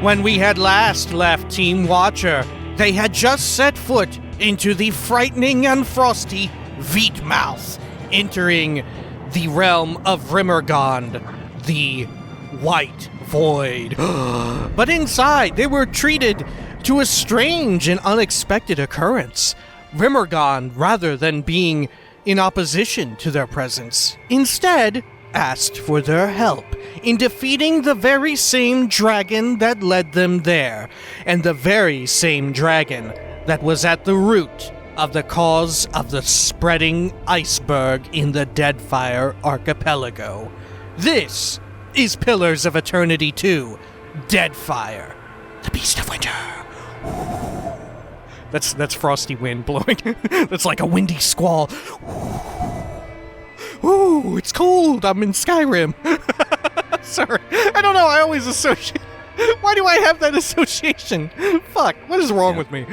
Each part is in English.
When we had last left Team Watcher, they had just set foot into the frightening and frosty Veetmouth, entering the realm of Rimmergond, the White Void. But inside, they were treated to a strange and unexpected occurrence. Rimmergond, rather than being in opposition to their presence, instead asked for their help in defeating the very same dragon that led them there, and the very same dragon that was at the root of the cause of the spreading iceberg in the Deadfire archipelago. This is Pillars of Eternity 2, Deadfire, the Beast of Winter. That's frosty wind blowing. That's like a windy squall. Ooh, it's cold. I'm in Skyrim. Sorry. I don't know. I always associate... Why do I have that association? Fuck. What is wrong with me?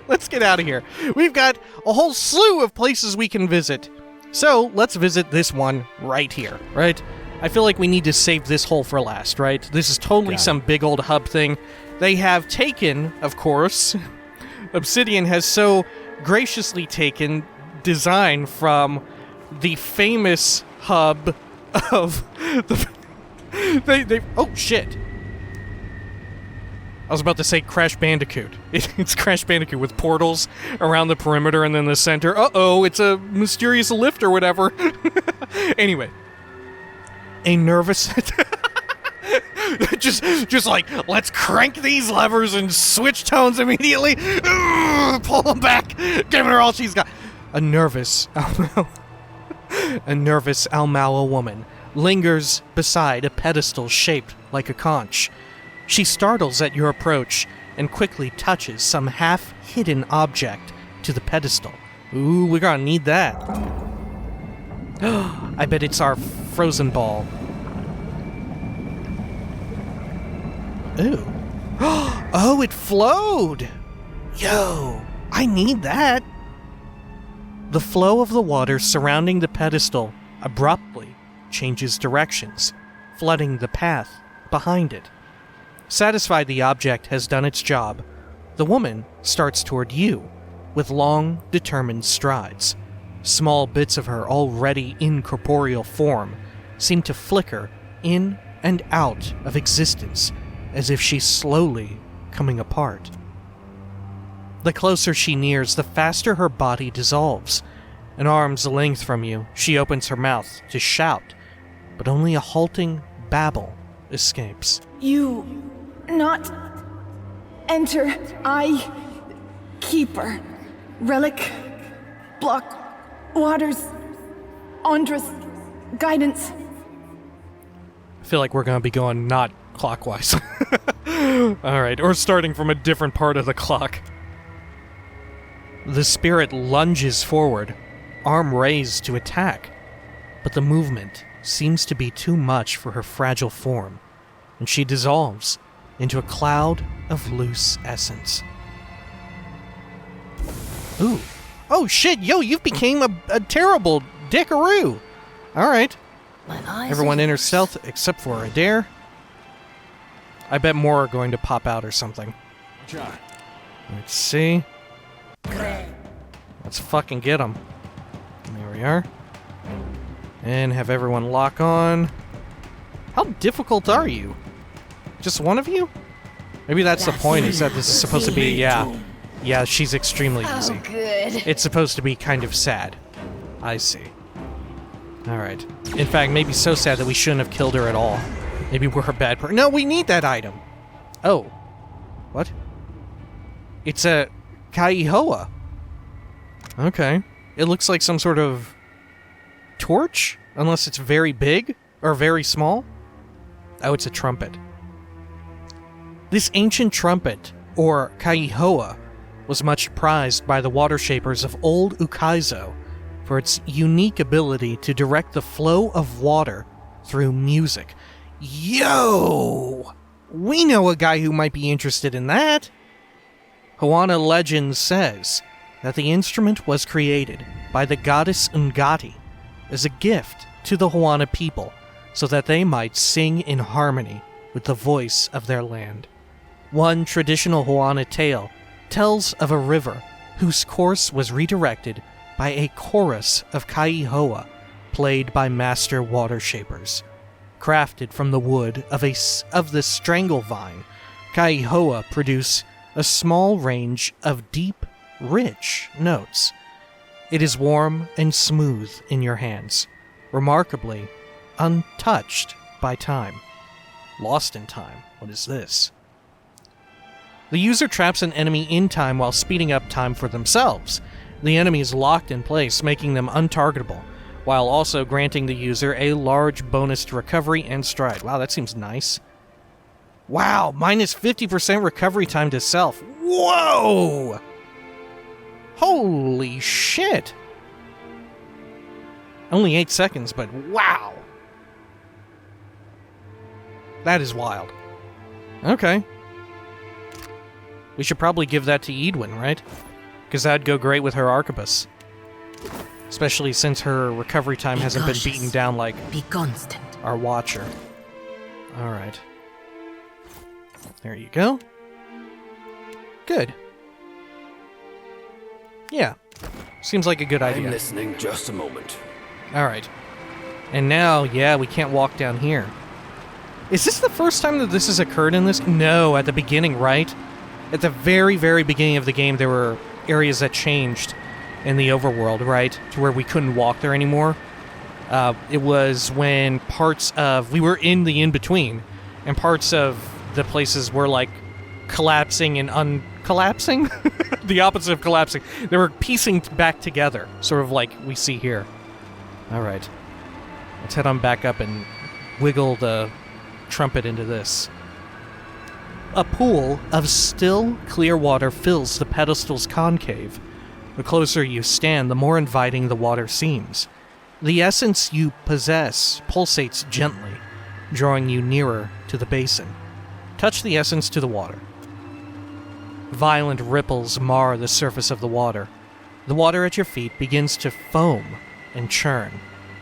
Let's get out of here. We've got a whole slew of places we can visit. So, let's visit this one right here, right? I feel like we need to save this hole for last, right? This is totally some big old hub thing. They have taken, of course... Obsidian has so graciously taken design from the famous hub of the... Oh, shit. I was about to say Crash Bandicoot. It's Crash Bandicoot with portals around the perimeter and then the center. Uh-oh, it's a mysterious lift or whatever. Anyway. A nervous... just like, let's crank these levers and switch tones immediately. Pull them back. Giving her all she's got. A nervous AlMaleh woman lingers beside a pedestal shaped like a conch. She startles at your approach and quickly touches some half-hidden object to the pedestal. Ooh, we're gonna need that. I bet it's our frozen ball. Ooh. Oh, it flowed! Yo, I need that! The flow of the water surrounding the pedestal abruptly changes directions, flooding the path behind it. Satisfied the object has done its job, the woman starts toward you with long, determined strides. Small bits of her already incorporeal form seem to flicker in and out of existence, as if she's slowly coming apart. The closer she nears, the faster her body dissolves. An arm's length from you, she opens her mouth to shout, but only a halting babble escapes. You not enter, I keeper, relic, block, waters, Andras, guidance. I feel like we're gonna be going not clockwise. Alright, or starting from a different part of the clock. The spirit lunges forward, arm raised to attack, but the movement seems to be too much for her fragile form, and she dissolves into a cloud of loose essence. Ooh. Oh shit, yo, you've became a terrible dickaroo. Alright. Everyone enters stealth except for Adair. I bet more are going to pop out or something. Let's see. Let's fucking get them. There we are. And have everyone lock on. How difficult are you? Just one of you? Maybe that's the point, is that this is supposed to be, yeah, she's extremely easy. Good. It's supposed to be kind of sad. I see. Alright. In fact, maybe so sad that we shouldn't have killed her at all. Maybe we're a bad person. No, we need that item. Oh. What? It's a Kaihoa. Okay. It looks like some sort of torch, unless it's very big or very small. Oh, it's a trumpet. This ancient trumpet, or Kaihoa, was much prized by the water shapers of old Ukaizo for its unique ability to direct the flow of water through music. Yo! We know a guy who might be interested in that. Huana legend says that the instrument was created by the goddess Ngati as a gift to the Huana people so that they might sing in harmony with the voice of their land. One traditional Huana tale tells of a river whose course was redirected by a chorus of Kaihoa played by master water shapers. Crafted from the wood of the strangle vine, Kaihoa produce a small range of deep, rich notes. It is warm and smooth in your hands, remarkably untouched by time. Lost in time. What is this? The user traps an enemy in time while speeding up time for themselves. The enemy is locked in place, making them untargetable, while also granting the user a large bonus to recovery and stride. Wow, that seems nice. Wow, minus 50% recovery time to self. Whoa! Holy shit! Only 8 seconds, but wow! That is wild. Okay. We should probably give that to Edwin, right? Because that'd go great with her arquebus. Especially since her recovery time hasn't been beaten down like our Watcher. Alright. There you go. Good. Yeah. Seems like a good idea. I'm listening, just a moment. Alright. And now, yeah, we can't walk down here. Is this the first time that this has occurred in this? No, at the beginning, right? At the very, very beginning of the game, there were areas that changed in the overworld, right? To where we couldn't walk there anymore. It was when parts of... We were in the in-between, and parts of the places were, like, collapsing and uncollapsing? The opposite of collapsing. They were piecing back together, sort of like we see here. Alright. Let's head on back up and wiggle the trumpet into this. A pool of still, clear water fills the pedestal's concave. The closer you stand, the more inviting the water seems. The essence you possess pulsates gently, drawing you nearer to the basin. Touch the essence to the water. Violent ripples mar the surface of the water. The water at your feet begins to foam and churn.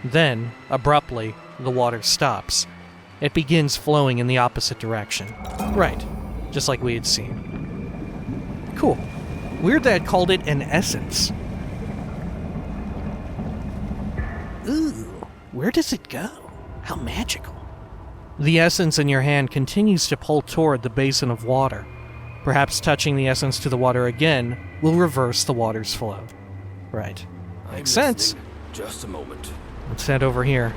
Then, abruptly, the water stops. It begins flowing in the opposite direction. Right, just like we had seen. Cool. Weird that it called it an essence. Ooh, where does it go? How magical. The essence in your hand continues to pull toward the basin of water. Perhaps touching the essence to the water again will reverse the water's flow. Right. Makes sense. Just a moment. Let's head over here.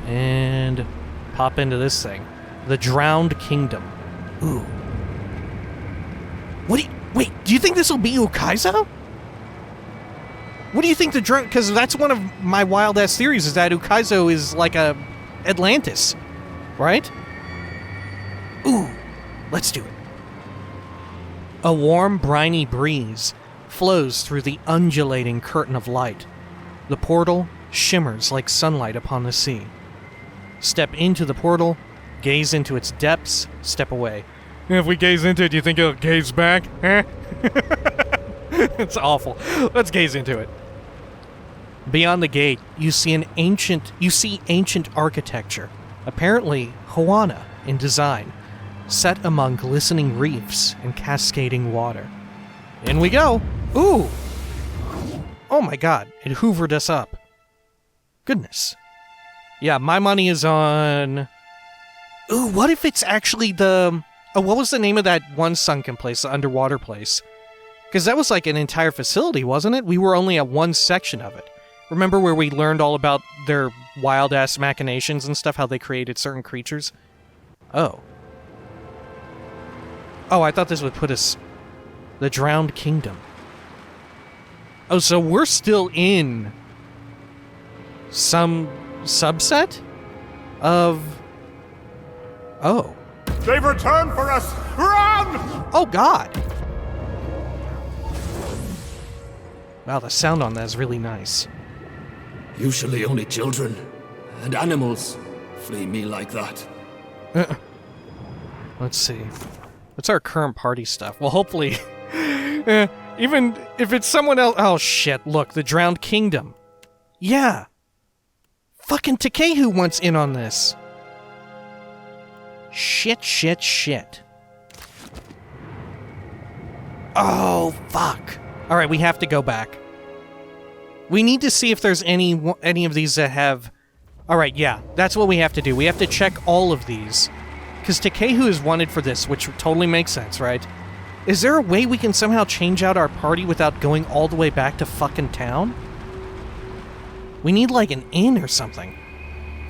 And pop into this thing. The Drowned Kingdom. Ooh. Wait, do you think this will be Ukaizo? What do you think the drown... Because that's one of my wild-ass theories, is that Ukaizo is like a Atlantis. Right? Ooh. Let's do it. A warm, briny breeze flows through the undulating curtain of light. The portal shimmers like sunlight upon the sea. Step into the portal, gaze into its depths, step away. If we gaze into it, do you think it'll gaze back? It's awful. Let's gaze into it. Beyond the gate, you see ancient architecture, apparently Huana in design, set among glistening reefs and cascading water. In we go. Ooh! Oh my god, it hoovered us up. Goodness. Yeah, my money is on... Ooh, what if it's actually the... Oh, what was the name of that one sunken place, the underwater place? Because that was like an entire facility, wasn't it? We were only at one section of it. Remember where we learned all about their wild-ass machinations and stuff, how they created certain creatures? Oh. Oh, I thought this would put us... The Drowned Kingdom. Oh, so we're still in... some subset? Of... Oh. They've returned for us! Run! Oh, God! Wow, the sound on that is really nice. Usually only children and animals flee me like that. Let's see. What's our current party stuff? Well, hopefully... even if it's someone else... Oh, shit. Look, the Drowned Kingdom. Yeah. Fucking Takehu wants in on this. shit. Oh, fuck. All right, we have to go back. We need to see if there's any of these that have... All right, yeah, that's what we have to do. We have to check all of these. Because Takehu is wanted for this, which totally makes sense, right? Is there a way we can somehow change out our party without going all the way back to fucking town? We need, like, an inn or something.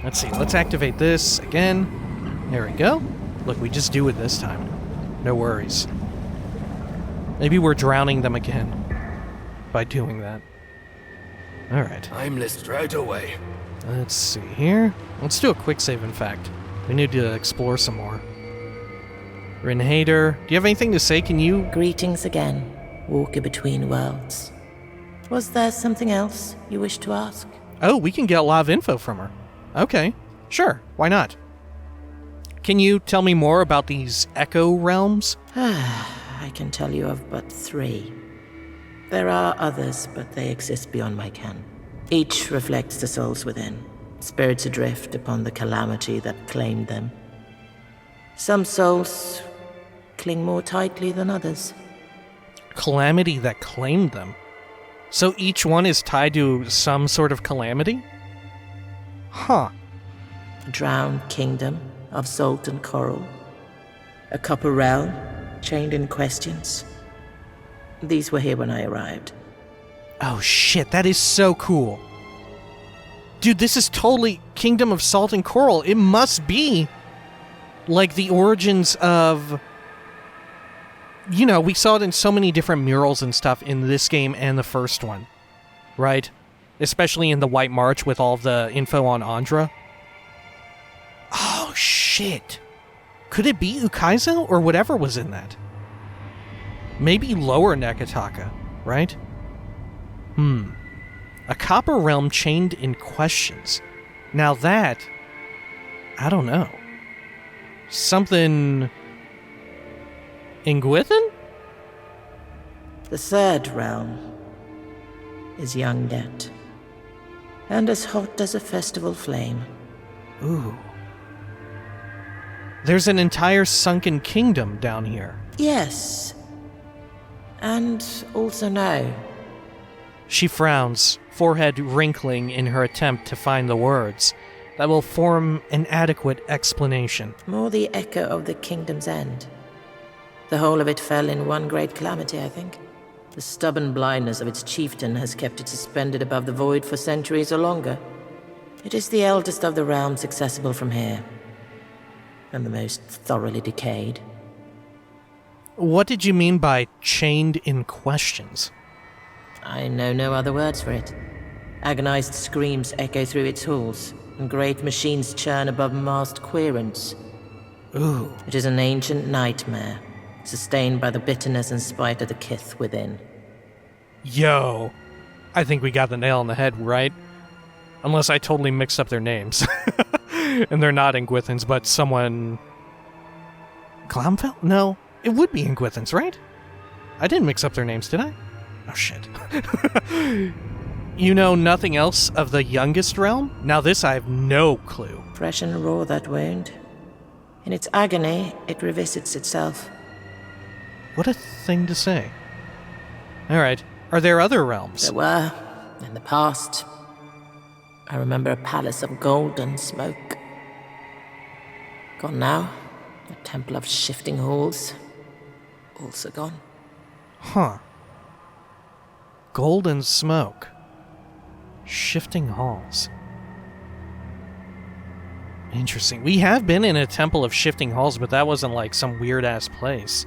Let's see, let's activate this again. There we go. Look, we just do it this time. No worries. Maybe we're drowning them again by doing that. Alright. I'm list right away. Let's see here. Let's do a quick save, in fact. We need to explore some more. Rynhaedr, do you have anything to say? Can you... Greetings again, walker between worlds. Was there something else you wish to ask? Oh, we can get a lot of info from her. Okay, sure, why not? Can you tell me more about these Echo Realms? I can tell you of but 3. There are others, but they exist beyond my ken. Each reflects the souls within, spirits adrift upon the calamity that claimed them. Some souls cling more tightly than others. Calamity that claimed them? So each one is tied to some sort of calamity? Huh. A drowned kingdom of salt and coral. A copper realm, chained in questions. These were here when I arrived. Oh shit, that is so cool. Dude, this is totally Kingdom of Salt and Coral. It must be like the origins of... You know, we saw it in so many different murals and stuff in this game and the first one, right? Especially in the White March with all the info on Andra. Oh, shit. Could it be Ukaizo or whatever was in that? Maybe Lower Nekataka, right? A copper realm chained in questions. Now that... I don't know. Something... Ingwithin? The 3rd realm is young yet, and as hot as a festival flame. Ooh. There's an entire sunken kingdom down here. Yes. And also no. She frowns, forehead wrinkling in her attempt to find the words that will form an adequate explanation. More the echo of the kingdom's end. The whole of it fell in one great calamity, I think. The stubborn blindness of its chieftain has kept it suspended above the void for centuries or longer. It is the eldest of the realms accessible from here, and the most thoroughly decayed. What did you mean by chained in questions? I know no other words for it. Agonized screams echo through its halls, and great machines churn above masked querents. Ooh. It is an ancient nightmare, sustained by the bitterness and spite of the kith within. Yo. I think we got the nail on the head, right? Unless I totally mixed up their names. And they're not Ingwithins, but someone... Glamfell? No. It would be Ingwithins, right? I didn't mix up their names, did I? Oh, shit. You know nothing else of the youngest realm? Now this I have no clue. Fresh and raw, that wound. In its agony, it revisits itself. What a thing to say. Alright, are there other realms? There were, in the past. I remember a palace of gold and smoke. Gone now. A temple of shifting halls. Also gone. Huh. Golden smoke. Shifting halls. Interesting. We have been in a temple of shifting halls, but that wasn't like some weird-ass place.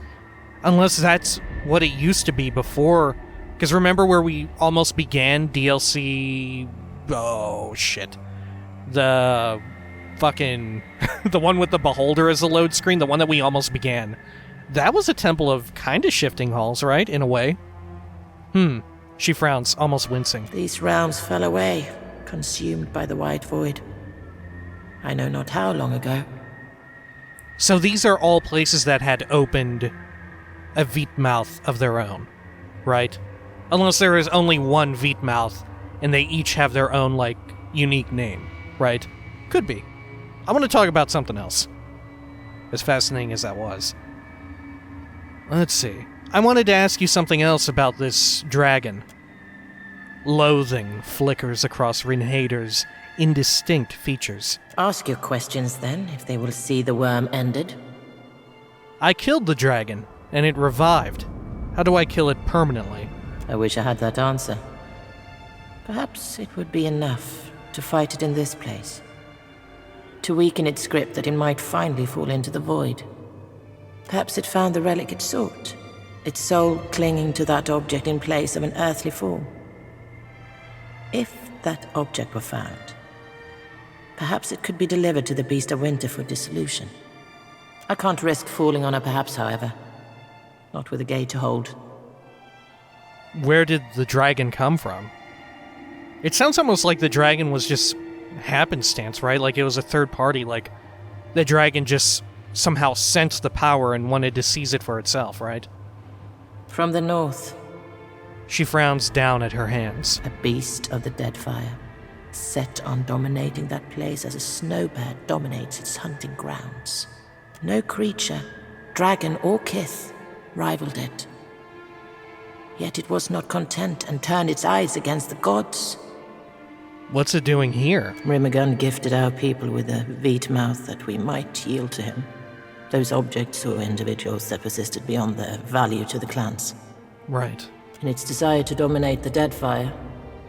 Unless that's what it used to be before. Because remember where we almost began DLC... Oh, shit. The fucking... the one with the beholder as a load screen, the one that we almost began. That was a temple of kind of shifting halls, right? In a way. She frowns, almost wincing. These realms fell away, consumed by the white void. I know not how long ago. So these are all places that had opened a Veetmouth of their own, right? Unless there is only one Veetmouth, and they each have their own, like, unique name, right? Could be. I want to talk about something else. as fascinating as that was. Let's see. I wanted to ask you something else about this dragon. Loathing flickers across Rynhaedr's indistinct features. Ask your questions then, if they will see the worm ended. I killed the dragon, and it revived. How do I kill it permanently? I wish I had that answer. Perhaps it would be enough to fight it in this place. To weaken its grip that it might finally fall into the void. Perhaps it found the relic it sought, its soul clinging to that object in place of an earthly form. If that object were found, perhaps it could be delivered to the Beast of Winter for dissolution. I can't risk falling on her perhaps, however. Not with a gate to hold. Where did the dragon come from? It sounds almost like the dragon was just happenstance, right? Like it was a third party, like the dragon just somehow sensed the power and wanted to seize it for itself, right? From the north. She frowns down at her hands. A beast of the Deadfire, set on dominating that place as a snowbird dominates its hunting grounds. No creature, dragon or kith, rivaled it. Yet it was not content and turned its eyes against the gods. What's it doing here? Rynhaedr gifted our people with a veet mouth that we might yield to him. Those objects or individuals that persisted beyond their value to the clans. Right. In its desire to dominate the Deadfire,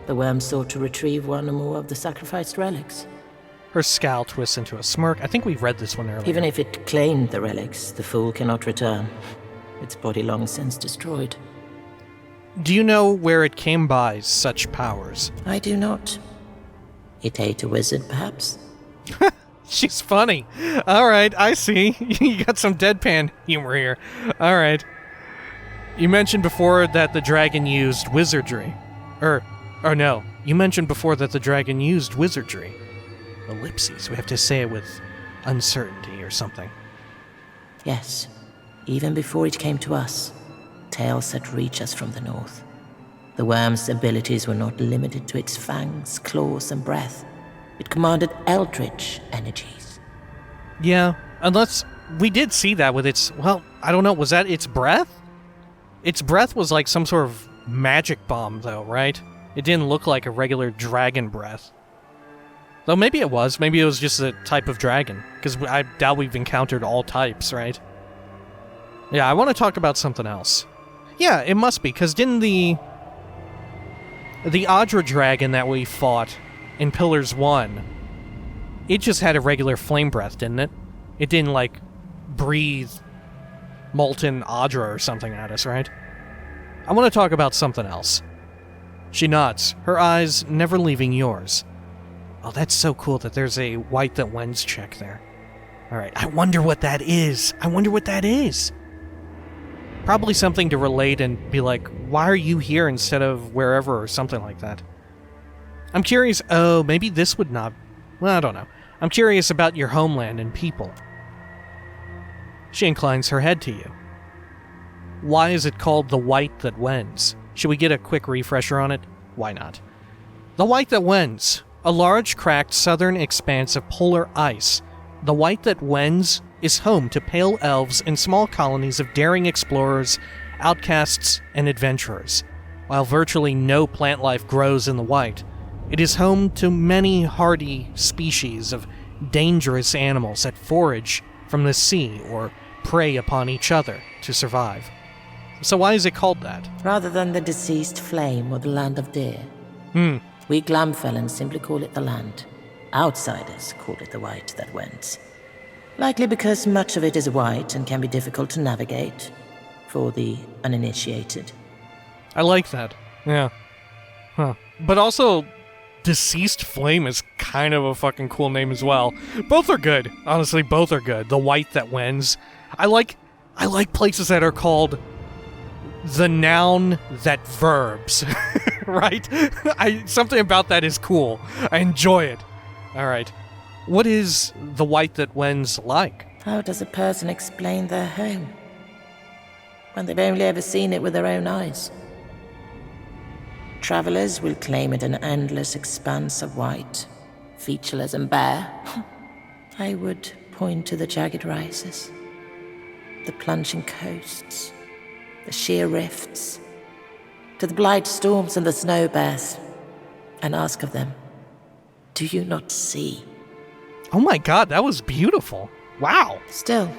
the worm sought to retrieve one or more of the sacrificed relics. Her scowl twists into a smirk. I think we read this one earlier. Even if it claimed the relics, the fool cannot return. Its body long since destroyed. Do you know where it came by such powers? I do not. It ate a wizard, perhaps? She's funny. All right, I see. You got some deadpan humor here. All right. You mentioned before that the dragon used wizardry. Or no. You mentioned before that the dragon used wizardry. Ellipses. We have to say it with uncertainty or something. Yes. Even before it came to us, tales had reached us from the north. The worm's abilities were not limited to its fangs, claws, and breath. It commanded eldritch energies. Yeah, unless we did see that with its, well, I don't know, was that its breath? Its breath was like some sort of magic bomb, though, right? It didn't look like a regular dragon breath. Though maybe it was. Maybe it was just a type of dragon. Because I doubt we've encountered all types, right? Yeah, I want to talk about something else. Yeah, it must be, because didn't the Adra dragon that we fought in Pillars 1, it just had a regular flame breath, didn't it? It didn't, like, breathe molten Adra or something at us, right? I want to talk about something else. She nods, her eyes never leaving yours. Oh, that's so cool that there's a white that wins check there. Alright, I wonder what that is. Probably something to relate and be like, why are you here instead of wherever or something like that. I'm curious, oh, maybe this would not... Well, I don't know. I'm curious about your homeland and people. She inclines her head to you. Why is it called the White That Wends? Should we get a quick refresher on it? Why not? The White That Wends. A large, cracked southern expanse of polar ice. The White That Wends is home to pale elves and small colonies of daring explorers, outcasts, and adventurers. While virtually no plant life grows in the White, it is home to many hardy species of dangerous animals that forage from the sea or prey upon each other to survive. So why is it called that? Rather than the deceased flame or the land of deer. We Glamfellans simply call it the land. Outsiders call it the White That Wends. Likely because much of it is white and can be difficult to navigate for the uninitiated. I like that. Yeah. Huh. But also, Deceased Flame is kind of a fucking cool name as well. Both are good. Honestly, both are good. The White That Wends. I like places that are called the noun that verbs. Right? Something about that is cool. I enjoy it. Alright. What is the White That Wends like? How does a person explain their home when they've only ever seen it with their own eyes? Travelers will claim it an endless expanse of white, featureless and bare. I would point to the jagged rises, the plunging coasts, the sheer rifts, to the blight storms and the snow bears, and ask of them, do you not see? Oh my god, that was beautiful. Wow. Still,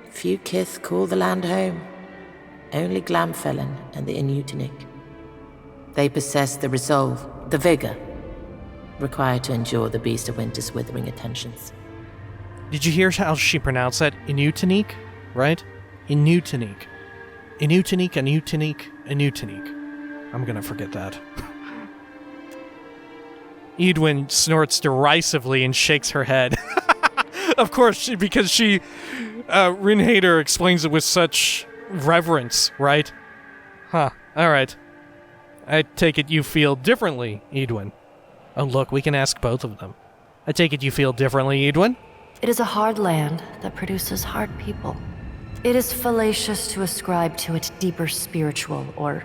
few kith call the land home. Only Glamfelin and the Inutinik. They possess the resolve, the vigor, required to endure the Beast of Winter's withering attentions. Did you hear how she pronounced that? Inutinik, right? Inutinik. Inutinik, Inutinik, Inutinik. I'm gonna forget that. Edwin snorts derisively and shakes her head. Of course, because Rynhaedr explains it with such reverence, right? Huh, alright. I take it you feel differently, Edwin. Oh look, we can ask both of them. I take it you feel differently, Edwin? It is a hard land that produces hard people. It is fallacious to ascribe to it deeper spiritual, or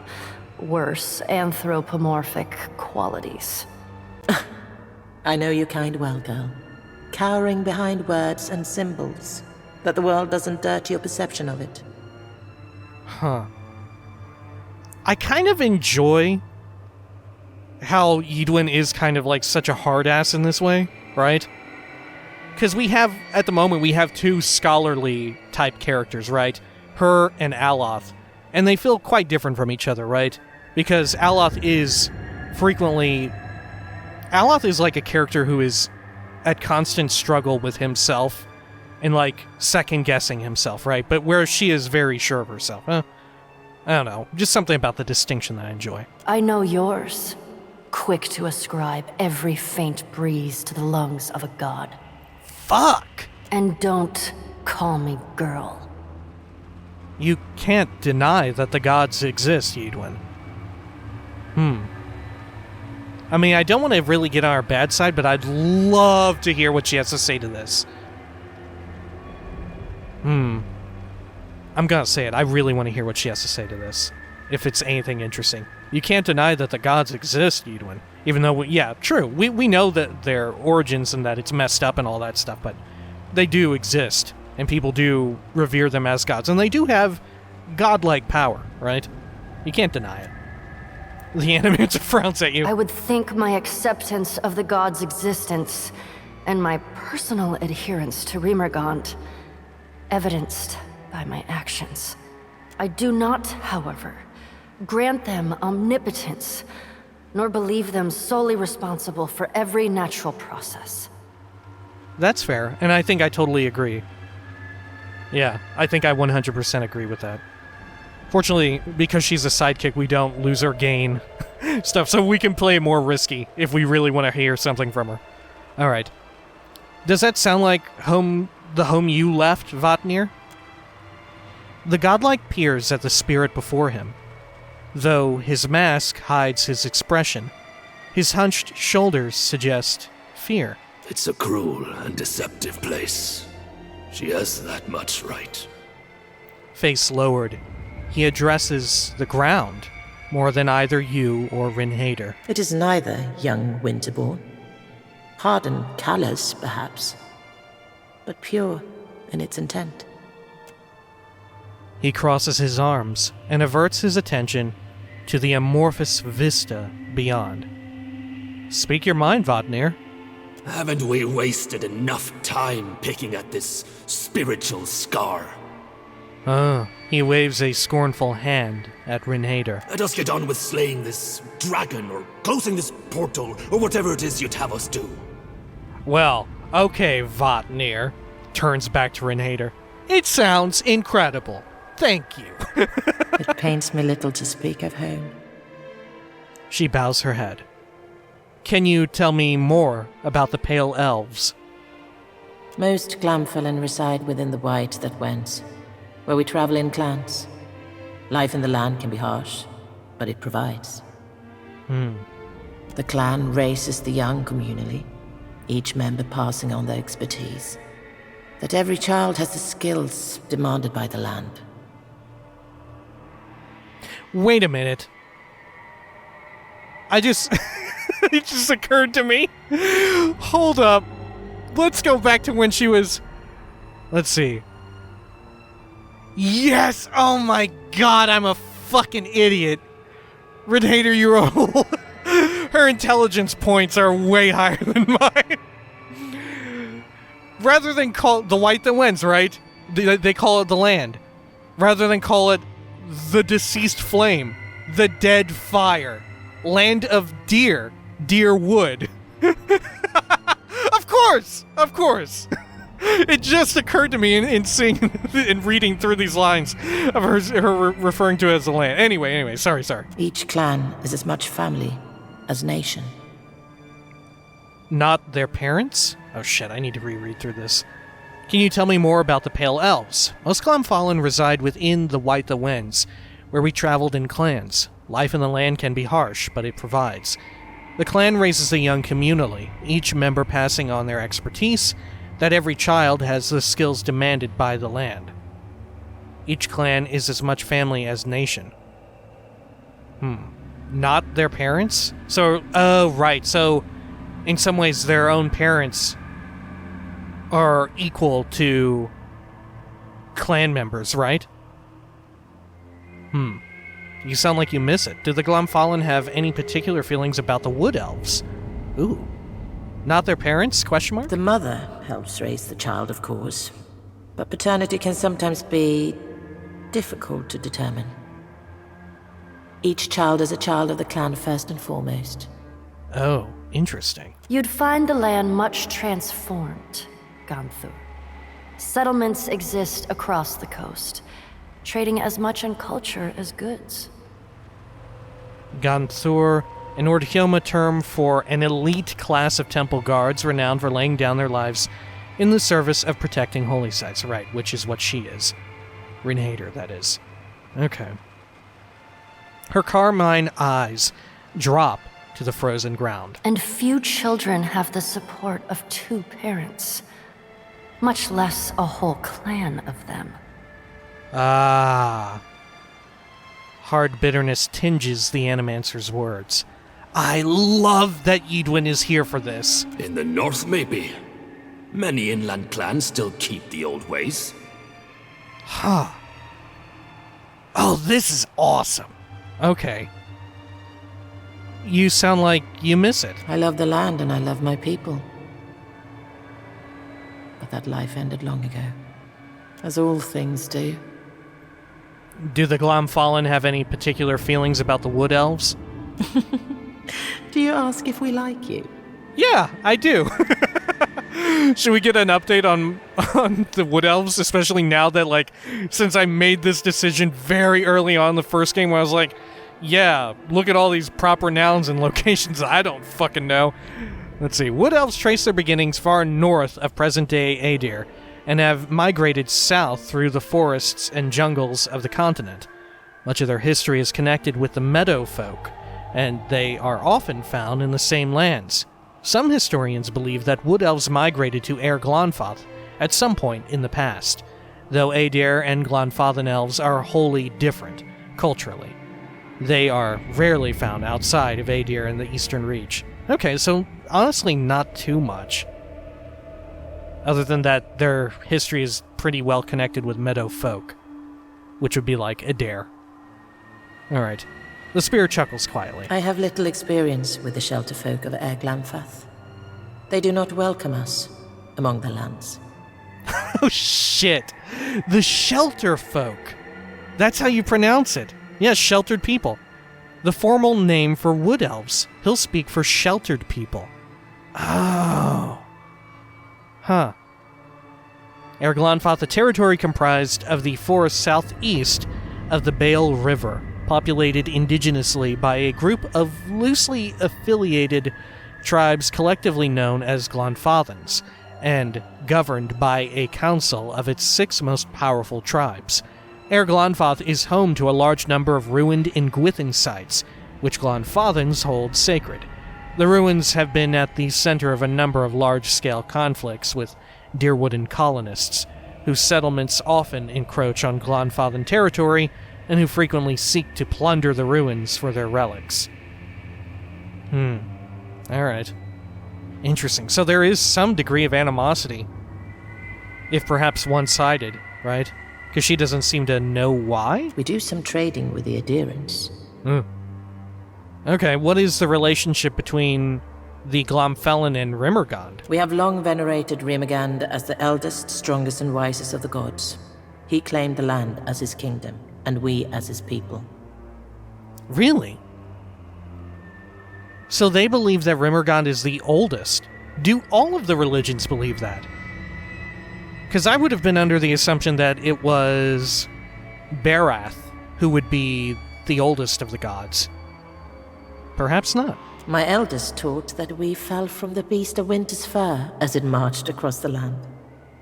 worse, anthropomorphic qualities. I know your kind well, girl. Cowering behind words and symbols, that the world doesn't dirt your perception of it. Huh. I kind of enjoy how Edwin is kind of like such a hard ass in this way, right? Because at the moment, we have two scholarly type characters, right? Her and Aloth. And they feel quite different from each other, right? Because Aloth is like a character who is at constant struggle with himself and like second-guessing himself, right? But whereas she is very sure of herself. I don't know. Just something about the distinction that I enjoy. I know yours. Quick to ascribe every faint breeze to the lungs of a god. Fuck! And don't call me girl. You can't deny that the gods exist, Edwin. I mean, I don't want to really get on our bad side, but I'd love to hear what she has to say to this. I'm gonna say it. I really want to hear what she has to say to this. If it's anything interesting. You can't deny that the gods exist, Edwin. Even though, true. We know that their origins and that it's messed up and all that stuff, but they do exist. And people do revere them as gods. And they do have godlike power, right? You can't deny it. The animator frowns at you. I would think my acceptance of the god's existence and my personal adherence to Rymrgant evidenced by my actions. I do not, however, grant them omnipotence, nor believe them solely responsible for every natural process. That's fair, and I think I totally agree. Yeah, I think I 100% agree with that. Fortunately, because she's a sidekick, we don't lose or gain stuff, so we can play more risky if we really want to hear something from her. Alright. Does that sound like the home you left, Vatnir? The godlike peers at the spirit before him, though his mask hides his expression. His hunched shoulders suggest fear. It's a cruel and deceptive place. She has that much right. Face lowered, he addresses the ground more than either you or Rynhaedr. It is neither, young Winterborn. Hard and callous, perhaps, but pure in its intent. He crosses his arms and averts his attention to the amorphous vista beyond. Speak your mind, Vatnir. Haven't we wasted enough time picking at this spiritual scar? He waves a scornful hand at Rynhaedr. Let us get on with slaying this dragon, or closing this portal, or whatever it is you'd have us do. Well, okay, Vatnir. Turns back to Rynhaedr. It sounds incredible. Thank you. It pains me little to speak of home. She bows her head. Can you tell me more about the Pale Elves? Most Glamfelin reside within the White that went, where we travel in clans. Life in the land can be harsh, but it provides. The clan raises the young communally, each member passing on their expertise. That every child has the skills demanded by the land. Wait a minute. It just occurred to me. Hold up. Let's go back to when she was Let's see. Yes! Oh my god, I'm a fucking idiot. Rynhaedr, you're old. Her intelligence points are way higher than mine. Rather than call the white that wins, right? They call it the land. Rather than call it the deceased flame, the dead fire, land of deer wood. Of course. It just occurred to me in seeing in reading through these lines of her referring to it as the land. Anyway, sorry. Each clan is as much family as nation. Not their parents? Oh shit, I need to reread through this. Can you tell me more about the Pale Elves? Most Glamfallen reside within the White the Winds, where we traveled in clans. Life in the land can be harsh, but it provides. The clan raises the young communally, each member passing on their expertise, that every child has the skills demanded by the land. Each clan is as much family as nation. Not their parents? So, right, so in some ways their own parents are equal to clan members, right? You sound like you miss it. Do the Glamfallen have any particular feelings about the Wood Elves? Ooh. Not their parents? Question mark? The mother helps raise the child, of course. But paternity can sometimes be difficult to determine. Each child is a child of the clan first and foremost. Oh, interesting. You'd find the land much transformed, Ganthur. Settlements exist across the coast, trading as much in culture as goods. Ganthur, an Ordhyoma term for an elite class of temple guards renowned for laying down their lives in the service of protecting holy sites. Right, which is what she is. Rynhaedr, that is. Okay. Her carmine eyes drop to the frozen ground. And few children have the support of two parents, much less a whole clan of them. Ah. Hard bitterness tinges the Animancer's words. I love that Ydwin is here for this. In the north, maybe. Many inland clans still keep the old ways. Huh. Oh, this is awesome. Okay. You sound like you miss it. I love the land and I love my people. But that life ended long ago. As all things do. Do the Glamfallen have any particular feelings about the Wood Elves? Do you ask if we like you? Yeah, I do. Should we get an update on the Wood Elves, especially now that, since I made this decision very early on in the first game where I was like, yeah, look at all these proper nouns and locations I don't fucking know. Let's see. Wood Elves trace their beginnings far north of present-day Aedir, and have migrated south through the forests and jungles of the continent. Much of their history is connected with the meadow folk, and they are often found in the same lands. Some historians believe that Wood Elves migrated to Air Glanfath at some point in the past, though Aedir and Glanfathan Elves are wholly different, culturally. They are rarely found outside of Aedir and the Eastern Reach. Okay, so honestly not too much. Other than that, their history is pretty well connected with meadow folk, which would be like Adair. Alright. The spirit chuckles quietly. I have little experience with the shelter folk of Air Glamfath. They do not welcome us among the lands. Oh shit! The shelter folk! That's how you pronounce it. Yes, sheltered people. The formal name for wood elves. He'll speak for sheltered people. Oh. Huh. Air Glanfath, a territory comprised of the forest southeast of the Bale River, populated indigenously by a group of loosely affiliated tribes collectively known as Glanfathans, and governed by a council of its 6 most powerful tribes. Air Glanfath is home to a large number of ruined Ingwithan sites, which Glanfathans hold sacred. The ruins have been at the center of a number of large-scale conflicts with Deerwooden colonists, whose settlements often encroach on Glanfathan territory and who frequently seek to plunder the ruins for their relics. Alright. Interesting. So there is some degree of animosity if perhaps one-sided, right? Because she doesn't seem to know why? We do some trading with the adherents. Okay, what is the relationship between the Glomfelin and Rymrgand? We have long venerated Rymrgand as the eldest, strongest, and wisest of the gods. He claimed the land as his kingdom, and we as his people. Really? So they believe that Rymrgand is the oldest. Do all of the religions believe that? Because I would have been under the assumption that it was Barath who would be the oldest of the gods. Perhaps not. My elders taught that we fell from the beast of winter's fur as it marched across the land.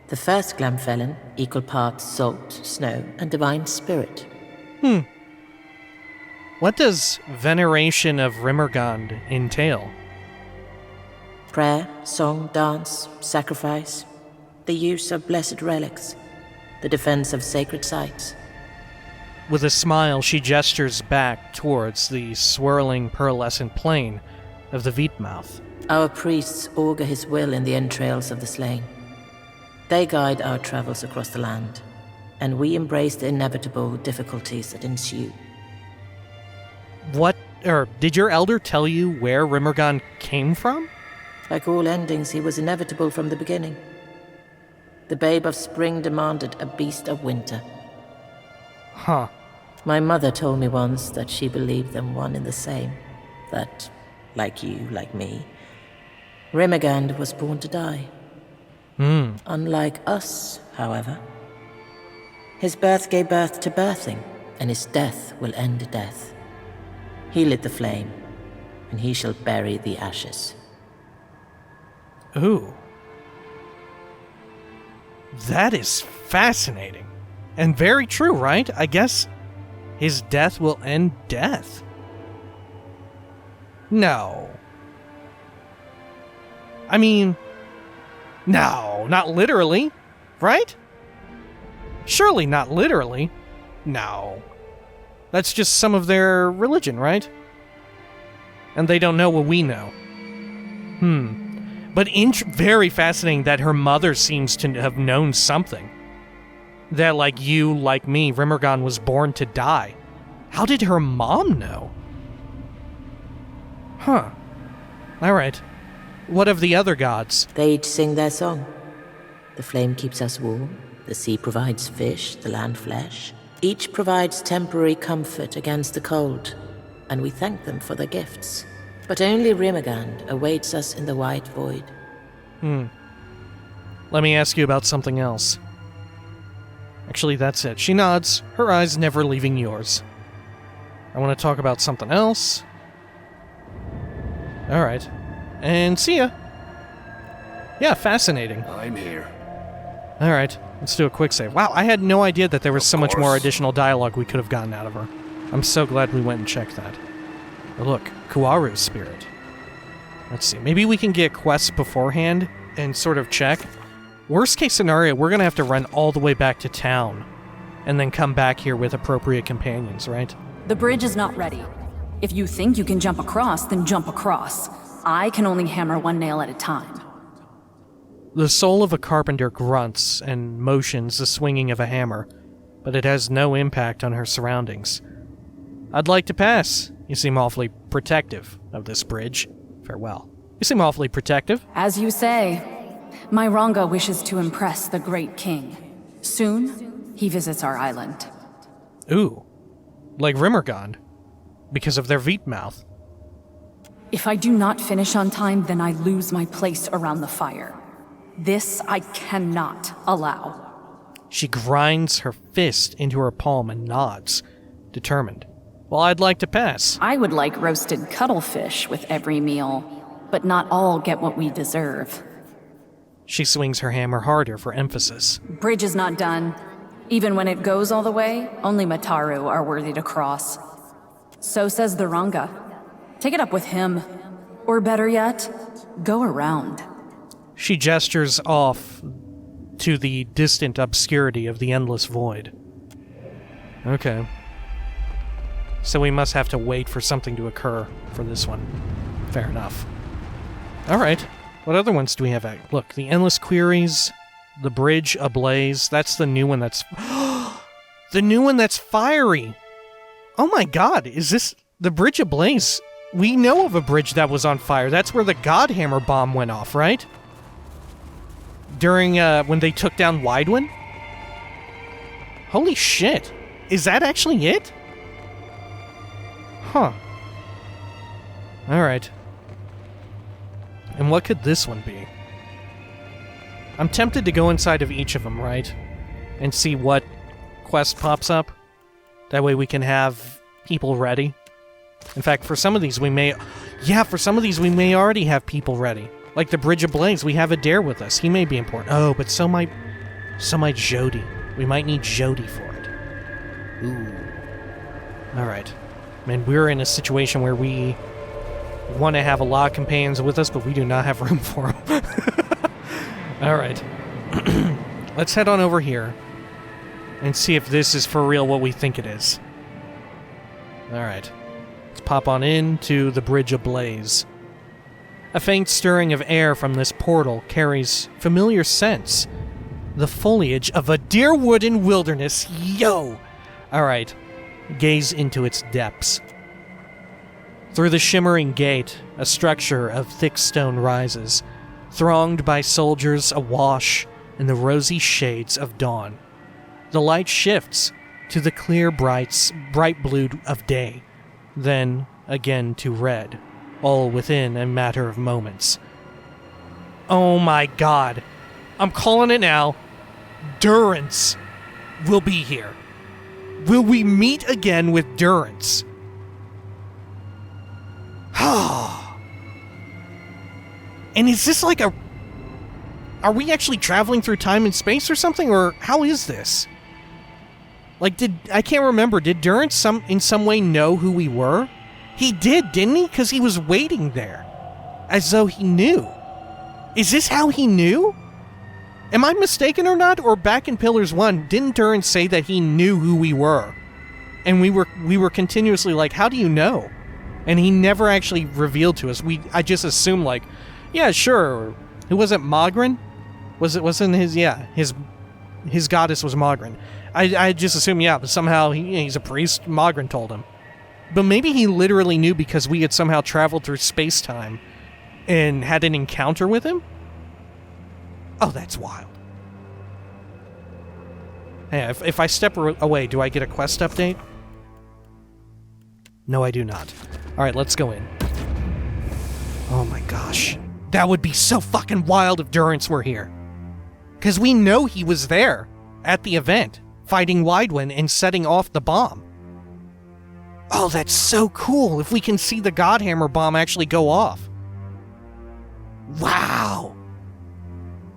The first Glomfelin, equal parts salt, snow, and divine spirit. What does veneration of Rymrgand entail? Prayer, song, dance, sacrifice, the use of blessed relics, the defense of sacred sites. With a smile, she gestures back towards the swirling pearlescent plain of the Veetmouth. Our priests augur his will in the entrails of the slain. They guide our travels across the land, and we embrace the inevitable difficulties that ensue. Did your elder tell you where Rymrgand came from? Like all endings, he was inevitable from the beginning. The babe of spring demanded a beast of winter. Huh. My mother told me once that she believed them one and the same. That, like you, like me, Rymrgand was born to die. Unlike us, however. His birth gave birth to birthing, and his death will end death. He lit the flame, and he shall bury the ashes. Ooh. That is fascinating. And very true, right? I guess his death will end death. No. I mean, no, not literally, right? Surely not literally. No. That's just some of their religion, right? And they don't know what we know. But very fascinating that her mother seems to have known something. That, like you, like me, Rymrgand was born to die. How did her mom know? Huh. Alright. What of the other gods? They each sing their song. The flame keeps us warm, the sea provides fish, the land flesh. Each provides temporary comfort against the cold, and we thank them for their gifts. But only Rymrgand awaits us in the white void. Let me ask you about something else. Actually, that's it. She nods, her eyes never leaving yours. I want to talk about something else. Alright. And see ya. Yeah, fascinating. I'm here. Alright, let's do a quick save. Wow, I had no idea that there was so much more additional dialogue we could have gotten out of her. I'm so glad we went and checked that. Oh, look, Kuaru's spirit. Let's see, maybe we can get quests beforehand and sort of check. Worst case scenario, we're gonna have to run all the way back to town and then come back here with appropriate companions, right? The bridge is not ready. If you think you can jump across, then jump across. I can only hammer one nail at a time. The soul of a carpenter grunts and motions the swinging of a hammer, but it has no impact on her surroundings. I'd like to pass. You seem awfully protective of this bridge. Farewell. You seem awfully protective. As you say, my Ranga wishes to impress the great king. Soon, he visits our island. Ooh. Like Rymrgand. Because of their Veetmouth. If I do not finish on time, then I lose my place around the fire. This I cannot allow. She grinds her fist into her palm and nods, determined. Well, I'd like to pass. I would like roasted cuttlefish with every meal, but not all get what we deserve. She swings her hammer harder for emphasis. Bridge is not done. Even when it goes all the way, only Mataru are worthy to cross. So says the Ranga. Take it up with him. Or better yet, go around. She gestures off to the distant obscurity of the endless void. Okay. So we must have to wait for something to occur for this one. Fair enough. Alright. What other ones do we have? Look, the endless queries. The bridge ablaze. That's the new one that's... the new one that's fiery! Oh my god, is this... The bridge ablaze? We know of a bridge that was on fire. That's where the Godhammer bomb went off, right? During, when they took down Weidwin? Holy shit. Is that actually it? Huh. Alright. And what could this one be? I'm tempted to go inside of each of them, right? And see what quest pops up. That way we can have people ready. In fact, for some of these we may... Yeah, for some of these we may already have people ready. Like the Bridge Ablaze, we have Adair with us. He may be important. Oh, but so might Jody. We might need Jody for it. Ooh. Alright. Man, we're in a situation where we want to have a lot of companions with us, but we do not have room for them. Alright. Let's head on over here and see if this is for real what we think it is. Alright. Let's pop on into the Bridge Ablaze. A faint stirring of air from this portal carries familiar scents. The foliage of a Deerwooden wilderness. Yo! Alright. Gaze into its depths. Through the shimmering gate, a structure of thick stone rises, thronged by soldiers awash in the rosy shades of dawn. The light shifts to the clear bright blue of day, then again to red, all within a matter of moments. Oh my god. I'm calling it now. Durance will be here. Will we meet again with Durance? And is this like a... Are we actually traveling through time and space or something? Or how is this? Like, I can't remember. Did Durance in some way know who we were? He did, didn't he? Because he was waiting there. As though he knew. Is this how he knew? Am I mistaken or not? Or back in Pillars 1, didn't Durance say that he knew who we were? And we were continuously like, how do you know? And he never actually revealed to us. I just assumed like, yeah, sure. Who was it, Mogren? Wasn't his, yeah, his goddess was Mogren. I just assumed, yeah, but somehow he's a priest. Mogren told him. But maybe he literally knew because we had somehow traveled through space-time and had an encounter with him? Oh, that's wild. Hey, if I step away, do I get a quest update? No, I do not. Alright, let's go in. Oh my gosh. That would be so fucking wild if Durance were here. Because we know he was there at the event, fighting Weidwin and setting off the bomb. Oh, that's so cool if we can see the Godhammer bomb actually go off. Wow.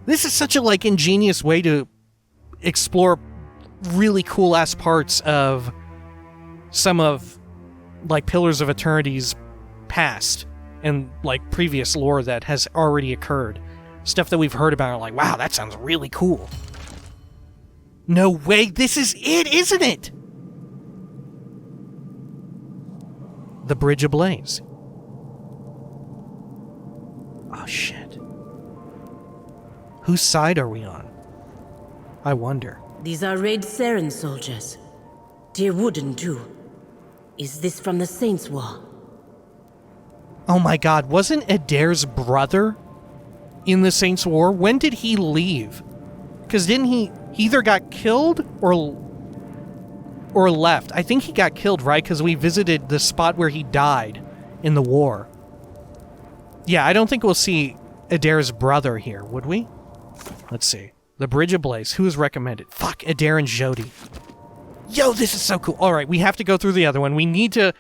This is such a, like, ingenious way to explore really cool-ass parts of some of, like, Pillars of Eternity's past and, like, previous lore that has already occurred. Stuff that we've heard about and like, wow, that sounds really cool. No way, this is it, isn't it? The Bridge Ablaze. Oh, shit. Whose side are we on? I wonder. These are Raid Saren soldiers. Deerwooden, too. Is this from the Saints' War? Oh my god, wasn't Adair's brother in the Saints' War? When did he leave? Because didn't he either got killed or left? I think he got killed, right? Because we visited the spot where he died in the war. Yeah, I don't think we'll see Adair's brother here, would we? Let's see. The Bridge Ablaze. Who is recommended? Fuck, Adair and Jody. Yo, this is so cool. Alright, we have to go through the other one. We need to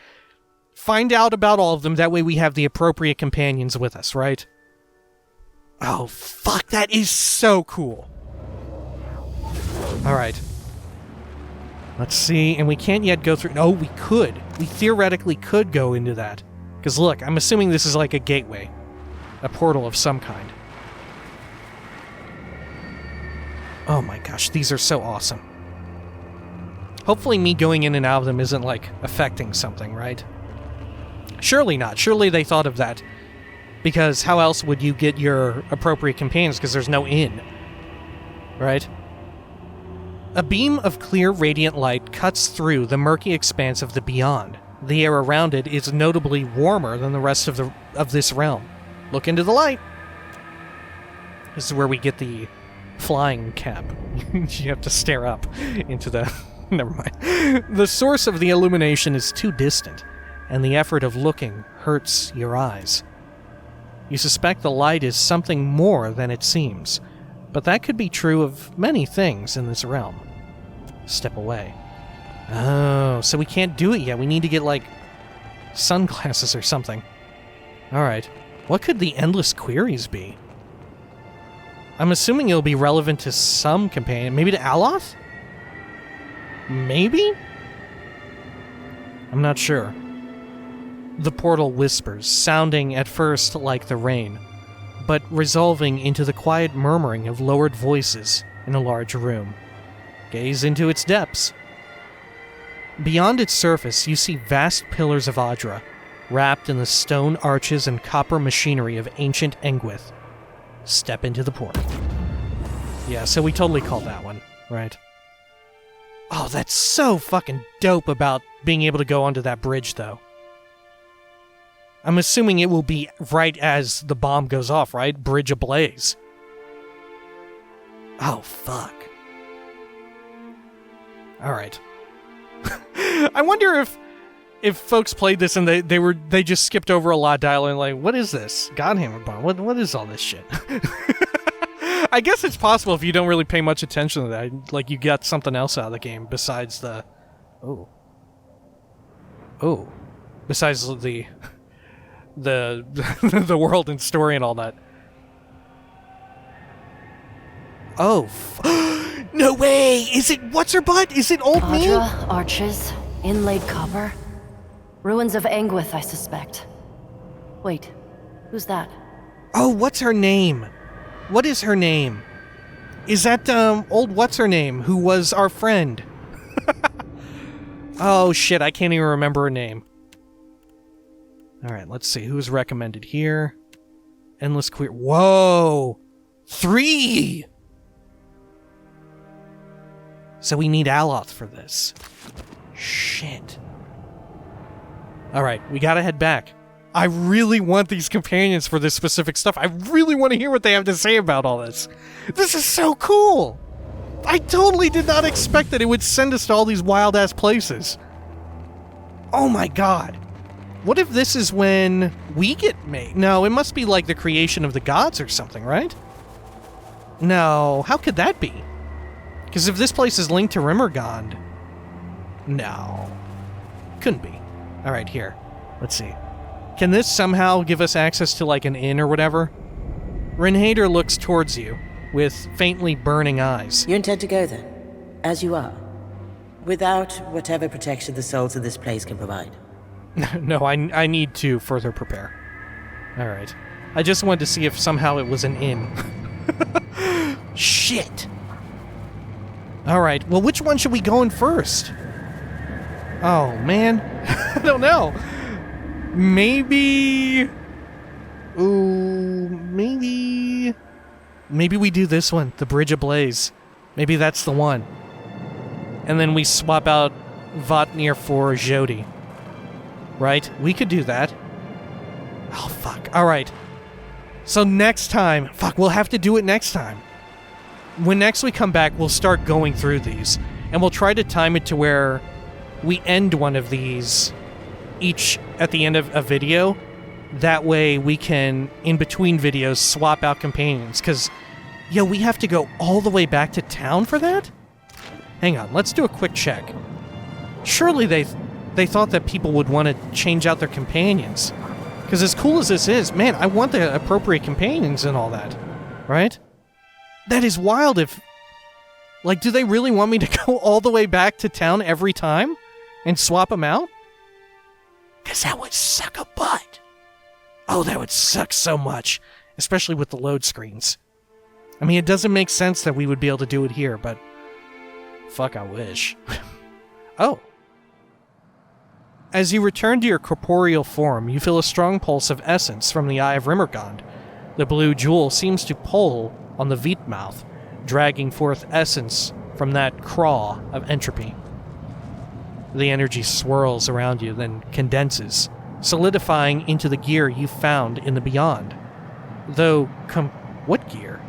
find out about all of them. That way we have the appropriate companions with us, right? Oh, fuck, that is so cool. Alright. Let's see, and we can't yet go through... No, we could. We theoretically could go into that. Because look, I'm assuming this is like a gateway. A portal of some kind. Oh my gosh, these are so awesome. Hopefully me going in and out of them isn't, like, affecting something, right? Surely not. Surely they thought of that. Because how else would you get your appropriate companions? Because there's no inn. right? A beam of clear, radiant light cuts through the murky expanse of the beyond. The air around it is notably warmer than the rest of this realm. Look into the light. This is where we get the flying cap. You have to stare up into the... Never mind. The source of the illumination is too distant, and the effort of looking hurts your eyes. You suspect the light is something more than it seems, but that could be true of many things in this realm. Step away. Oh, so we can't do it yet. We need to get, like, sunglasses or something. Alright. What could the endless queries be? I'm assuming it'll be relevant to some companion. Maybe to Aloth? Maybe? I'm not sure. The portal whispers, sounding at first like the rain, but resolving into the quiet murmuring of lowered voices in a large room. Gaze into its depths. Beyond its surface, you see vast pillars of Adra, wrapped in the stone arches and copper machinery of ancient Engwith. Step into the portal. Yeah, so we totally called that one, right? Oh, that's so fucking dope about being able to go onto that bridge, though. I'm assuming it will be right as the bomb goes off, right? Bridge ablaze. Oh, fuck. Alright. I wonder if folks played this and they just skipped over a lot of dialogue and like, what is this? Godhammer bomb. What is all this shit? I guess it's possible if you don't really pay much attention to that. Like, you got something else out of the game besides the... Oh. Besides the the world and story and all that. Oh, no way! Is it what's-her-butt? Is it old me? Adra, arches, inlaid copper. Ruins of Engwith, I suspect. Wait, who's that? Oh, what's her name? What is her name? Is that, old what's-her-name, who was our friend? Oh, shit, I can't even remember her name. Alright, let's see, who's recommended here? Endless Queer... Whoa! 3! So we need Aloth for this. Shit. Alright, we gotta head back. I really want these companions for this specific stuff. I really want to hear what they have to say about all this. This is so cool! I totally did not expect that it would send us to all these wild-ass places. Oh my god. What if this is when we get made? No, it must be like the creation of the gods or something, right? No, how could that be? Because if this place is linked to Rimmergond... No. Couldn't be. Alright, here. Let's see. Can this somehow give us access to, like, an inn or whatever? Rynhaedr looks towards you, with faintly burning eyes. You intend to go then, as you are, without whatever protection the souls of this place can provide? No, I need to further prepare. Alright. I just wanted to see if somehow it was an inn. Shit! Alright, well, which one should we go in first? Oh, man. I don't know. Maybe... Ooh, maybe... Maybe we do this one, the Bridge Ablaze. Maybe that's the one. And then we swap out Vatnir for Jodi. Right? We could do that. Oh, fuck. Alright. So next time... Fuck, we'll have to do it next time. When next we come back, we'll start going through these. And we'll try to time it to where we end one of these each at the end of a video. That way we can, in between videos, swap out companions. Because, yo, we have to go all the way back to town for that? Hang on, let's do a quick check. Surely they thought that people would want to change out their companions. Because as cool as this is, man, I want the appropriate companions and all that. Right? That is wild if... Like, do they really want me to go all the way back to town every time? And swap them out? Because that would suck a butt. Oh, that would suck so much. Especially with the load screens. I mean, it doesn't make sense that we would be able to do it here, but... Fuck, I wish. Oh. As you return to your corporeal form, you feel a strong pulse of essence from the Eye of Rimmergond. The blue jewel seems to pull on the Veetmouth, dragging forth essence from that craw of entropy. The energy swirls around you, then condenses, solidifying into the gear you found in the beyond. Though, what gear?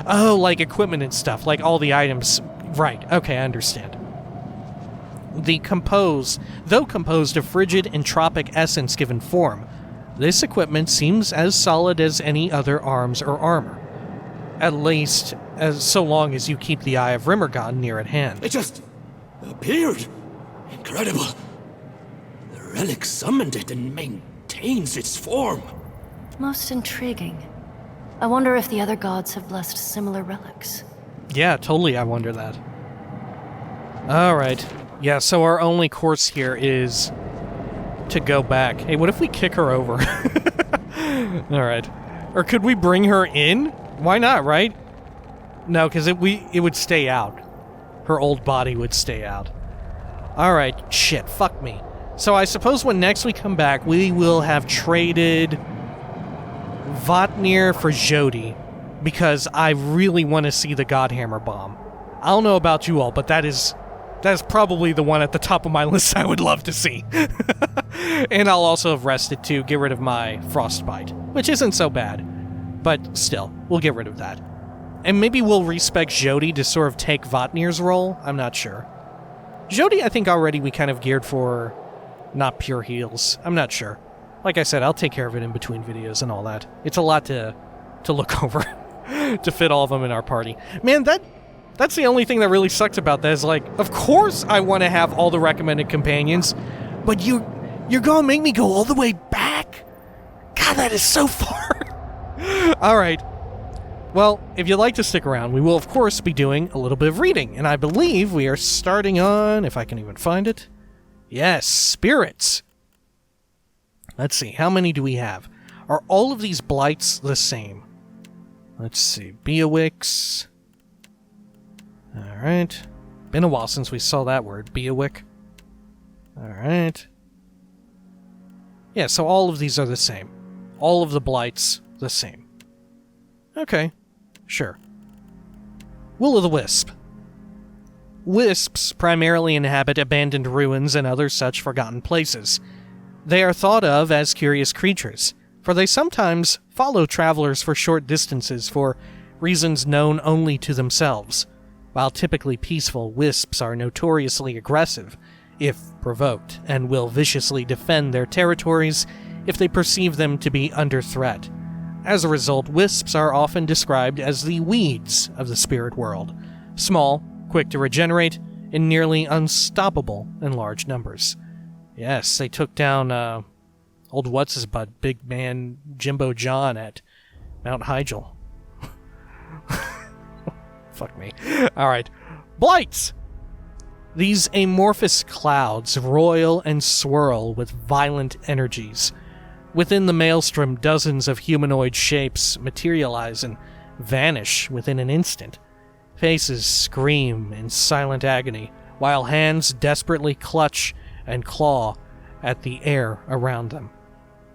Oh, like equipment and stuff, like all the items. Right, okay, I understand. Though composed of frigid entropic essence given form, this equipment seems as solid as any other arms or armor. At least, so long as you keep the Eye of Rynhaedr near at hand. It just appeared. Incredible. The relic summoned it and maintains its form. Most intriguing. I wonder if the other gods have blessed similar relics. Yeah, totally, I wonder that. Alright. Yeah, so our only course here is to go back. Hey, what if we kick her over? Alright. Or could we bring her in? Why not, right? No, because it would stay out. Her old body would stay out. Alright, shit, fuck me. So I suppose when next we come back, we will have traded Vatnir for Jodi, because I really want to see the Godhammer bomb. I don't know about you all, but that is probably the one at the top of my list I would love to see. And I'll also have rested to get rid of my frostbite, which isn't so bad. But still, we'll get rid of that. And maybe we'll respec Jodi to sort of take Vatnir's role? I'm not sure. Jodi, I think already we kind of geared for not pure heals. I'm not sure. Like I said, I'll take care of it in between videos and all that. It's a lot to look over to fit all of them in our party. Man, that's the only thing that really sucks about that is, like, of course I want to have all the recommended companions, but you're gonna make me go all the way back? God, that is so far. Alright. Well, if you'd like to stick around, we will, of course, be doing a little bit of reading, and I believe we are starting on, if I can even find it, yes, spirits. Let's see, how many do we have? Are all of these blights the same? Let's see, Beowicks. Alright. Been a while since we saw that word, Beowick. Alright. Yeah, so all of these are the same. All of the blights the same. Okay, sure. Will-o'-the-Wisp. Wisps primarily inhabit abandoned ruins and other such forgotten places. They are thought of as curious creatures, for they sometimes follow travelers for short distances for reasons known only to themselves. While typically peaceful, wisps are notoriously aggressive, if provoked, and will viciously defend their territories if they perceive them to be under threat. As a result, wisps are often described as the weeds of the spirit world. Small, quick to regenerate, and nearly unstoppable in large numbers. Yes, they took down, old what's-his-butt, big man Jimbo John at Mount Hyjal. Fuck me. Alright. Blights! These amorphous clouds roil and swirl with violent energies. Within the maelstrom, dozens of humanoid shapes materialize and vanish within an instant. Faces scream in silent agony, while hands desperately clutch and claw at the air around them.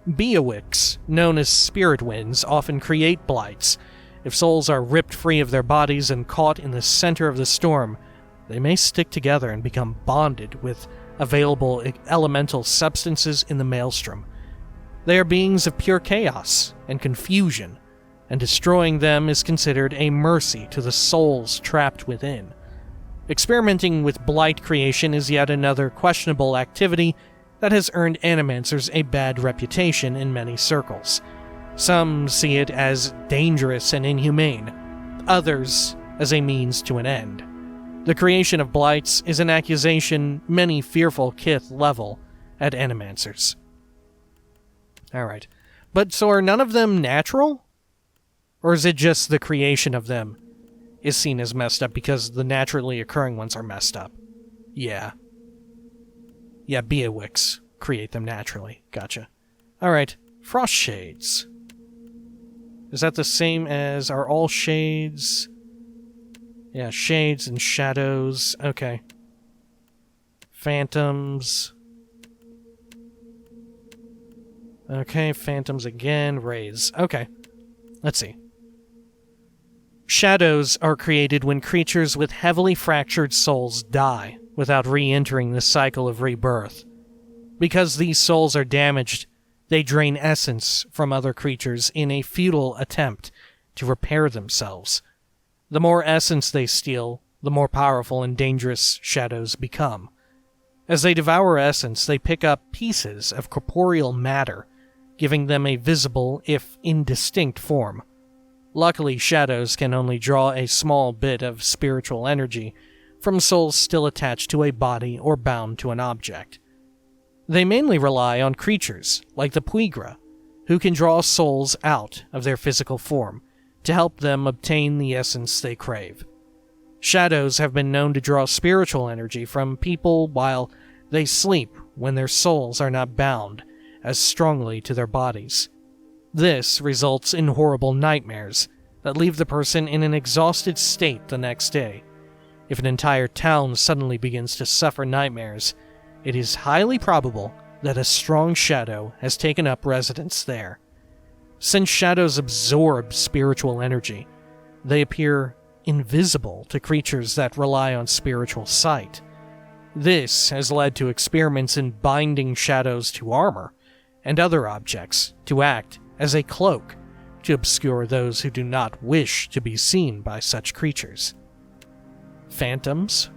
Beowicks, known as spirit winds, often create blights. If souls are ripped free of their bodies and caught in the center of the storm, they may stick together and become bonded with available elemental substances in the maelstrom. They are beings of pure chaos and confusion, and destroying them is considered a mercy to the souls trapped within. Experimenting with blight creation is yet another questionable activity that has earned animancers a bad reputation in many circles. Some see it as dangerous and inhumane, others as a means to an end. The creation of blights is an accusation many fearful kith level at animancers. Alright, but so are none of them natural? Or is it just the creation of them is seen as messed up because the naturally occurring ones are messed up? Yeah. Yeah, Beowicks create them naturally. Gotcha. Alright, Frost Shades. Is that the same as are all shades? Yeah, shades and shadows. Okay. Phantoms. Okay, phantoms again. Rays. Okay. Let's see. Shadows are created when creatures with heavily fractured souls die without re-entering the cycle of rebirth. Because these souls are damaged, they drain essence from other creatures in a futile attempt to repair themselves. The more essence they steal, the more powerful and dangerous shadows become. As they devour essence, they pick up pieces of corporeal matter, giving them a visible, if indistinct, form. Luckily, shadows can only draw a small bit of spiritual energy from souls still attached to a body or bound to an object. They mainly rely on creatures, like the Puigra, who can draw souls out of their physical form to help them obtain the essence they crave. Shadows have been known to draw spiritual energy from people while they sleep when their souls are not bound as strongly to their bodies. This results in horrible nightmares that leave the person in an exhausted state the next day. If an entire town suddenly begins to suffer nightmares, it is highly probable that a strong shadow has taken up residence there. Since shadows absorb spiritual energy, they appear invisible to creatures that rely on spiritual sight. This has led to experiments in binding shadows to armor and other objects to act as a cloak to obscure those who do not wish to be seen by such creatures. Phantoms.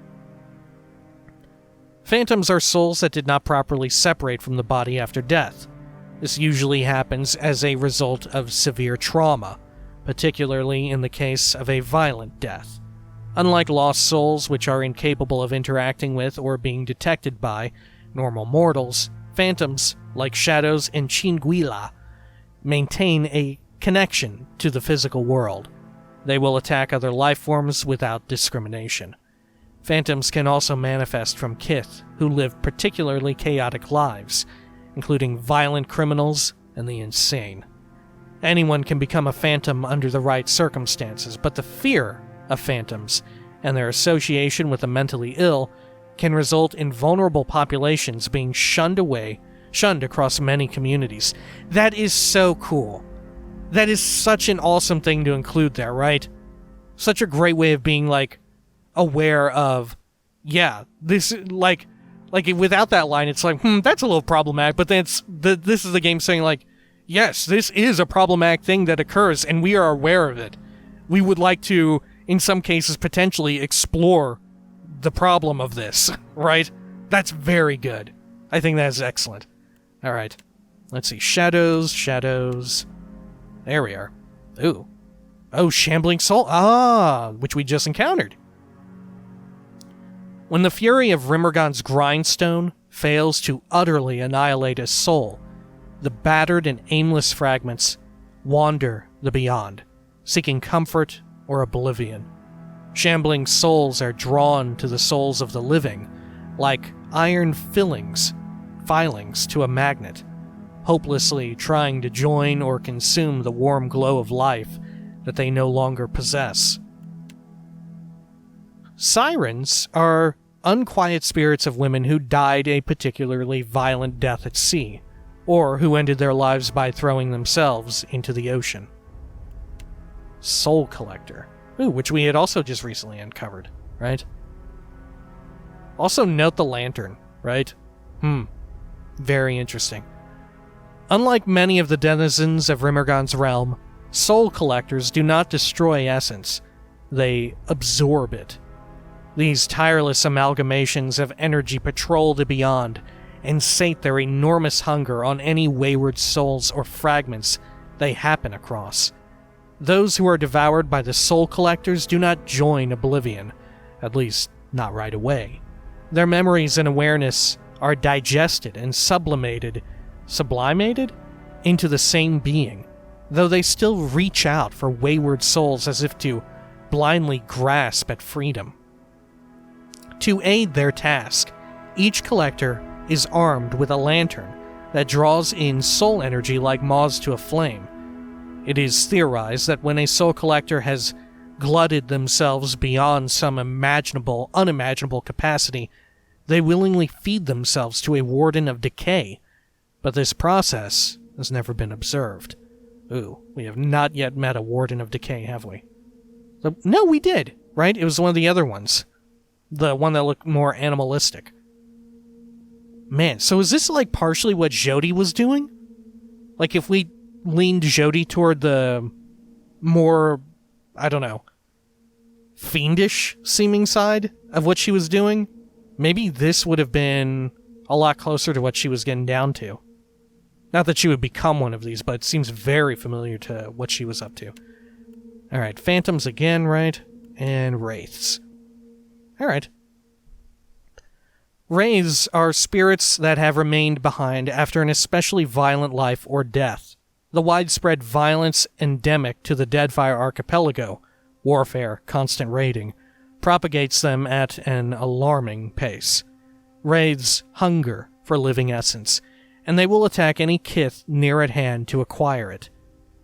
Phantoms are souls that did not properly separate from the body after death. This usually happens as a result of severe trauma, particularly in the case of a violent death. Unlike lost souls, which are incapable of interacting with or being detected by normal mortals, phantoms, like shadows and Chinguila, maintain a connection to the physical world. They will attack other life forms without discrimination. Phantoms can also manifest from Kith who live particularly chaotic lives, including violent criminals and the insane. Anyone can become a phantom under the right circumstances, but the fear of phantoms and their association with the mentally ill can result in vulnerable populations being shunned across many communities. That is so cool. That is such an awesome thing to include there, right? Such a great way of being, aware of, this, without that line, it's that's a little problematic, but then this is the game saying, yes, this is a problematic thing that occurs, and we are aware of it. We would like to, in some cases, potentially explore the problem of this, right? That's very good. I think that is excellent. All right. Let's see. Shadows. There we are. Ooh. Oh, Shambling Soul. Which we just encountered. When the fury of Rimmergon's grindstone fails to utterly annihilate a soul, the battered and aimless fragments wander the beyond, seeking comfort or oblivion. Shambling souls are drawn to the souls of the living, like iron filings to a magnet, hopelessly trying to join or consume the warm glow of life that they no longer possess. Sirens are unquiet spirits of women who died a particularly violent death at sea, or who ended their lives by throwing themselves into the ocean. Soul Collector. Ooh, which we had also just recently uncovered, right? Also note the lantern, right? Very interesting. Unlike many of the denizens of Rimmergon's realm, soul collectors do not destroy essence. They absorb it. These tireless amalgamations of energy patrol the beyond and sate their enormous hunger on any wayward souls or fragments they happen across. Those who are devoured by the soul collectors do not join oblivion, at least not right away. Their memories and awareness are digested and sublimated into the same being, though they still reach out for wayward souls as if to blindly grasp at freedom. To aid their task, each collector is armed with a lantern that draws in soul energy like moths to a flame. It is theorized that when a soul collector has glutted themselves beyond some unimaginable capacity, they willingly feed themselves to a warden of decay, but this process has never been observed. Ooh, we have not yet met a warden of decay, have we? So, no, we did, right? It was one of the other ones. The one that looked more animalistic. Man, so is this like partially what Jody was doing? Like if we leaned Jody toward the more, I don't know, fiendish seeming side of what she was doing, maybe this would have been a lot closer to what she was getting down to. Not that she would become one of these, but it seems very familiar to what she was up to. Alright, phantoms again, right? And wraiths. Alright. Wraiths are spirits that have remained behind after an especially violent life or death. The widespread violence endemic to the Deadfire archipelago, warfare, constant raiding, propagates them at an alarming pace. Wraiths hunger for living essence, and they will attack any kith near at hand to acquire it.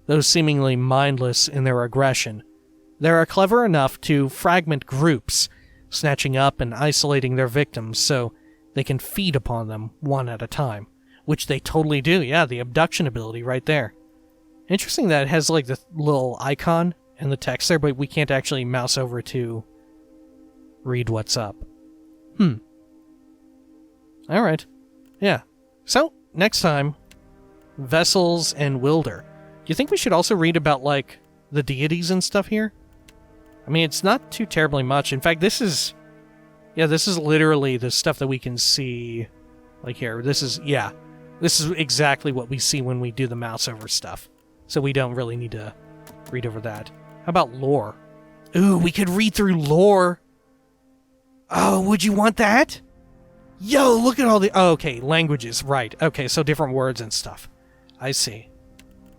Though seemingly mindless in their aggression, they are clever enough to fragment groups, snatching up and isolating their victims so they can feed upon them one at a time. Which they totally do, yeah, the abduction ability right there. Interesting that it has like the little icon and the text there, but we can't actually mouse over to read what's up. Alright. Yeah. So, next time, Vessels and Wilder. Do you think we should also read about, like, the deities and stuff here? I mean, it's not too terribly much. In fact, this is... Yeah, this is literally the stuff that we can see, like here. This is exactly what we see when we do the mouse over stuff. So we don't really need to read over that. How about lore? Ooh, we could read through lore. Oh, would you want that? Yo, look at all the... Oh, okay, languages, right. Okay, so different words and stuff. I see.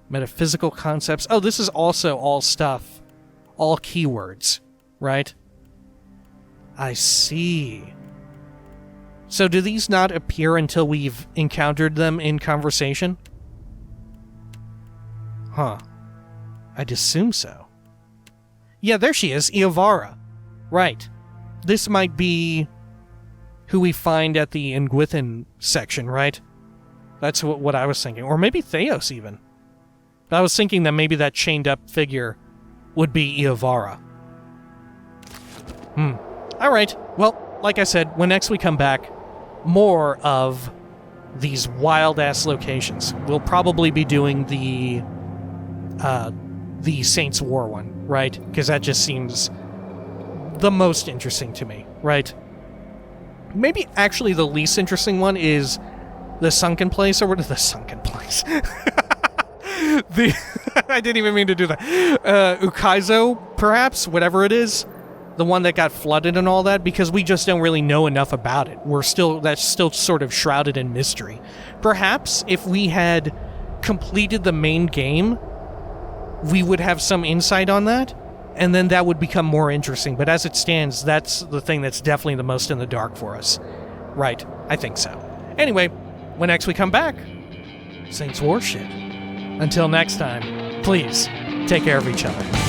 Metaphysical concepts. Oh, this is also all stuff. All keywords, right? I see. So do these not appear until we've encountered them in conversation? Huh. I'd assume so. Yeah, there she is, Iovara. Right. This might be who we find at the Ingwithin section, right? That's what I was thinking. Or maybe Theos, even. But I was thinking that maybe that chained-up figure would be Iovara. Alright, well, like I said, when next we come back, more of these wild-ass locations. We'll probably be doing the Saints War one, right? Because that just seems the most interesting to me, right? Maybe actually the least interesting one is the Sunken Place, or what is the Sunken Place? I didn't even mean to do that. Ukaizo, perhaps, whatever it is. The one that got flooded and all that, because we just don't really know enough about it. That's still sort of shrouded in mystery. Perhaps if we had completed the main game, we would have some insight on that, and then that would become more interesting. But as it stands, that's the thing that's definitely the most in the dark for us. Right, I think so. Anyway, when next we come back, Saints War shit. Until next time, please, take care of each other.